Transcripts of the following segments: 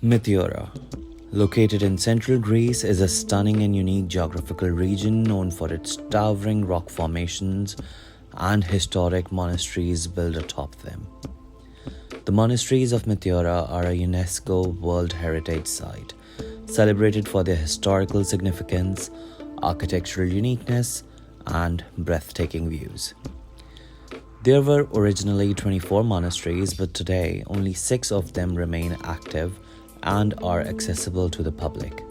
Meteora, located in central Greece, is a stunning and unique geographical region known for its towering rock formations and historic monasteries built atop them. The monasteries of Meteora are a UNESCO World Heritage Site, celebrated for their historical significance, architectural uniqueness, and breathtaking views. There were originally 24 monasteries, but today only 6 of them remain active and are accessible to the public.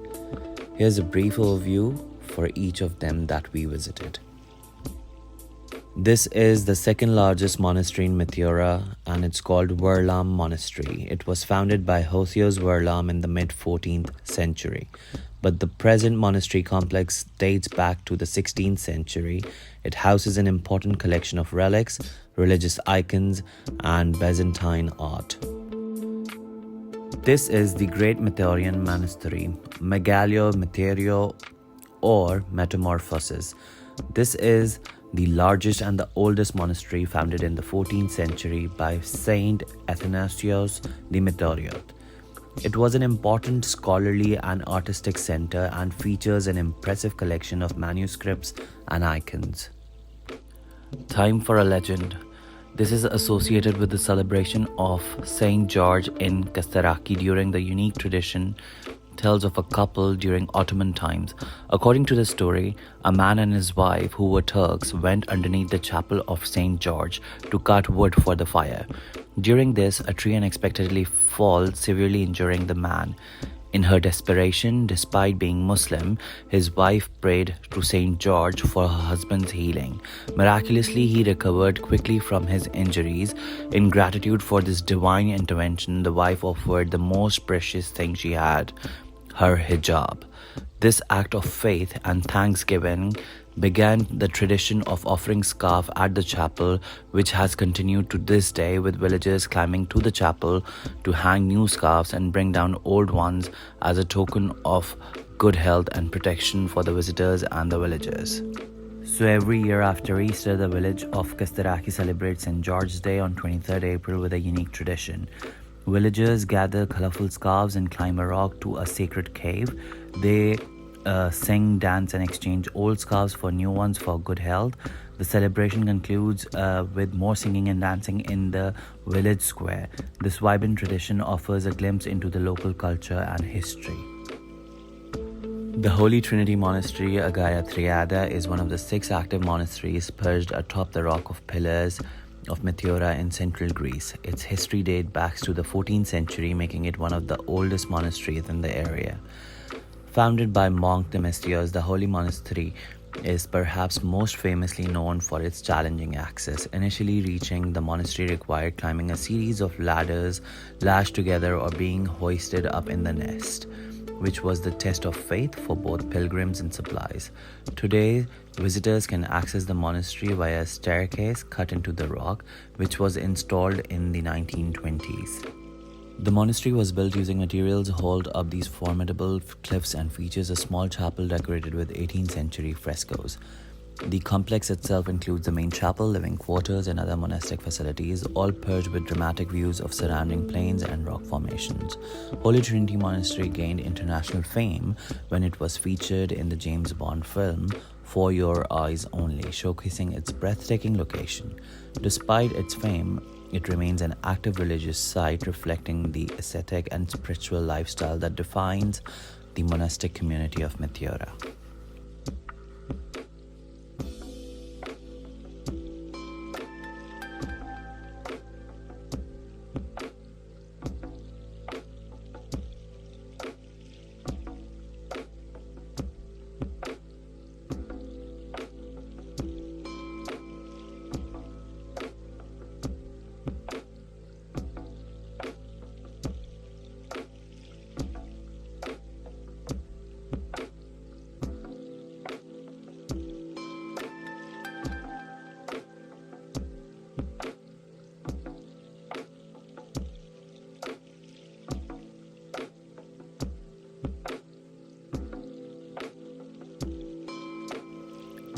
Here's a brief overview for each of them that we visited. This is the second largest monastery in Meteora, and it's called Varlam Monastery. It was founded by Hosios Varlam in the mid-14th century, but the present monastery complex dates back to the 16th century. It houses an important collection of relics, religious icons, and Byzantine art. This is the Great Meteorian Monastery, Meteoro, or Metamorphosis. This is the largest and the oldest monastery founded in the 14th century by Saint Athanasius the Meteoriot. It was an important scholarly and artistic center and features an impressive collection of manuscripts and icons. Time for a legend. This is associated with the celebration of Saint George in Kastaraki during the unique tradition tells of a couple during Ottoman times. According to the story, a man and his wife, who were Turks, went underneath the chapel of Saint George to cut wood for the fire. During this, a tree unexpectedly falls, severely injuring the man. In her desperation, despite being Muslim, his wife prayed to Saint George for her husband's healing. Miraculously, he recovered quickly from his injuries. In gratitude for this divine intervention, the wife offered the most precious thing she had, her hijab. This act of faith and thanksgiving began the tradition of offering scarf at the chapel, which has continued to this day, with villagers climbing to the chapel to hang new scarves and bring down old ones as a token of good health and protection for the visitors and the villagers. So every year after Easter, the village of Kastaraki celebrates St. George's Day on 23rd April with a unique tradition. Villagers gather colorful scarves and climb a rock to a sacred cave. They sing, dance, and exchange old scarves for new ones for good health. The celebration concludes with more singing and dancing in the village square. This vibrant tradition offers a glimpse into the local culture and history. The Holy Trinity Monastery, Agaya Triada, is one of the 6 active monasteries perched atop the rock of pillars of Meteora in central Greece. Its history dates back to the 14th century, making it one of the oldest monasteries in the area. Founded by monk Demetrius, the holy monastery is perhaps most famously known for its challenging access. Initially reaching the monastery required climbing a series of ladders lashed together or being hoisted up in the nest, which was the test of faith for both pilgrims and supplies. Today, visitors can access the monastery via a staircase cut into the rock, which was installed in the 1920s. The monastery was built using materials hauled up these formidable cliffs and features a small chapel decorated with 18th century frescoes. The complex itself includes the main chapel, living quarters, and other monastic facilities, all perched with dramatic views of surrounding plains and rock formations. Holy Trinity Monastery gained international fame when it was featured in the James Bond film For Your Eyes Only, showcasing its breathtaking location. Despite its fame, it remains an active religious site reflecting the ascetic and spiritual lifestyle that defines the monastic community of Meteora.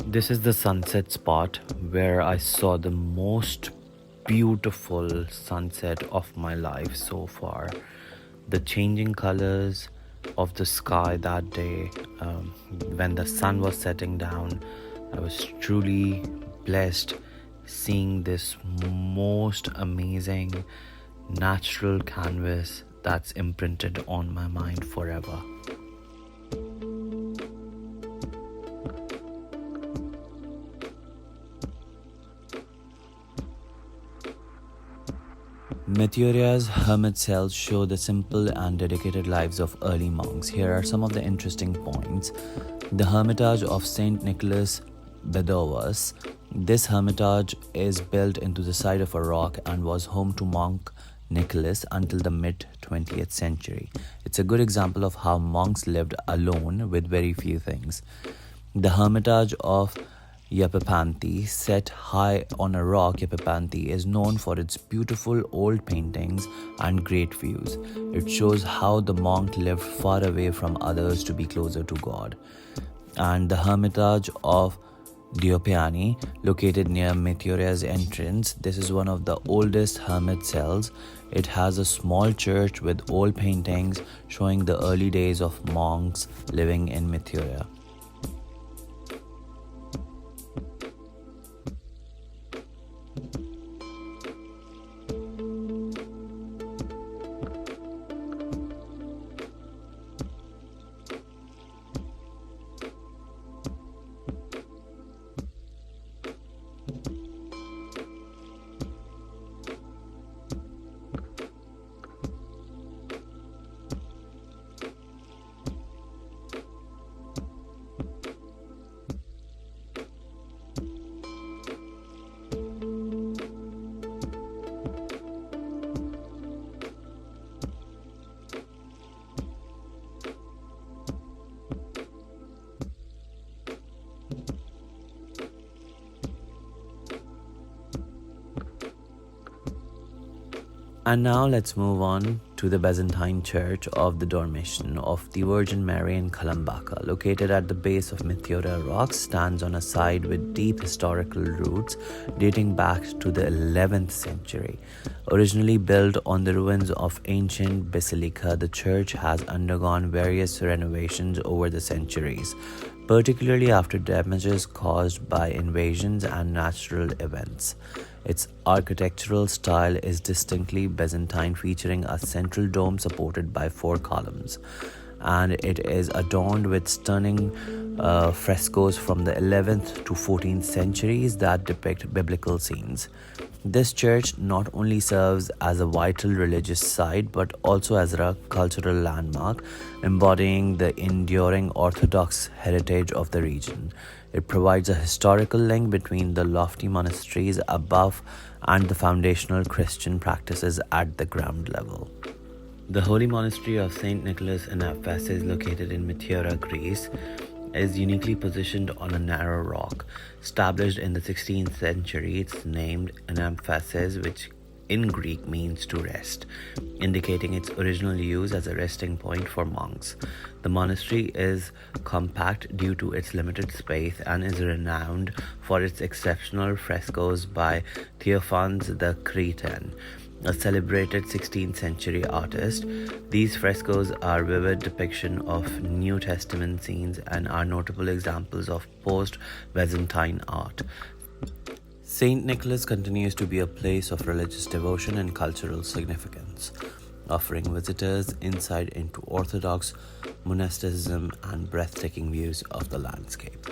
This is the sunset spot where I saw the most beautiful sunset of my life so far. The changing colors of the sky that day, when the sun was setting down, I was truly blessed seeing this most amazing natural canvas that's imprinted on my mind forever. Meteora's hermit cells show the simple and dedicated lives of early monks. Here are some of the interesting points. The Hermitage of Saint Nicholas Bedouas. This hermitage is built into the side of a rock and was home to monk Nicholas until the mid 20th century. It's a good example of how monks lived alone with very few things. The Hermitage of Yapapanti, set high on a rock, Yapapanti is known for its beautiful old paintings and great views. It shows how the monk lived far away from others to be closer to God. And the Hermitage of Diopiani, located near Meteora's entrance. This is one of the oldest hermit cells. It has a small church with old paintings showing the early days of monks living in Meteora. And now let's move on to the Byzantine Church of the Dormition of the Virgin Mary in Kalambaka, located at the base of Meteora Rocks, stands on a site with deep historical roots dating back to the 11th century. Originally built on the ruins of ancient basilica, the church has undergone various renovations over the centuries, particularly after damages caused by invasions and natural events. Its architectural style is distinctly Byzantine, featuring a central dome supported by 4 columns, and it is adorned with stunning frescoes from the 11th to 14th centuries that depict biblical scenes. This church not only serves as a vital religious site but also as a cultural landmark, embodying the enduring Orthodox heritage of the region. It provides a historical link between the lofty monasteries above and the foundational Christian practices at the ground level. The Holy Monastery of St. Nicholas in Ephesus, located in Meteora, Greece, is uniquely positioned on a narrow rock. Established in the 16th century, it's named Anamphasis, which in Greek means to rest, indicating its original use as a resting point for monks. The monastery is compact due to its limited space and is renowned for its exceptional frescoes by Theophanes the Cretan, a celebrated 16th century artist. These frescoes are vivid depiction of New Testament scenes and are notable examples of post-Byzantine art. St. Nicholas continues to be a place of religious devotion and cultural significance, offering visitors insight into Orthodox monasticism and breathtaking views of the landscape.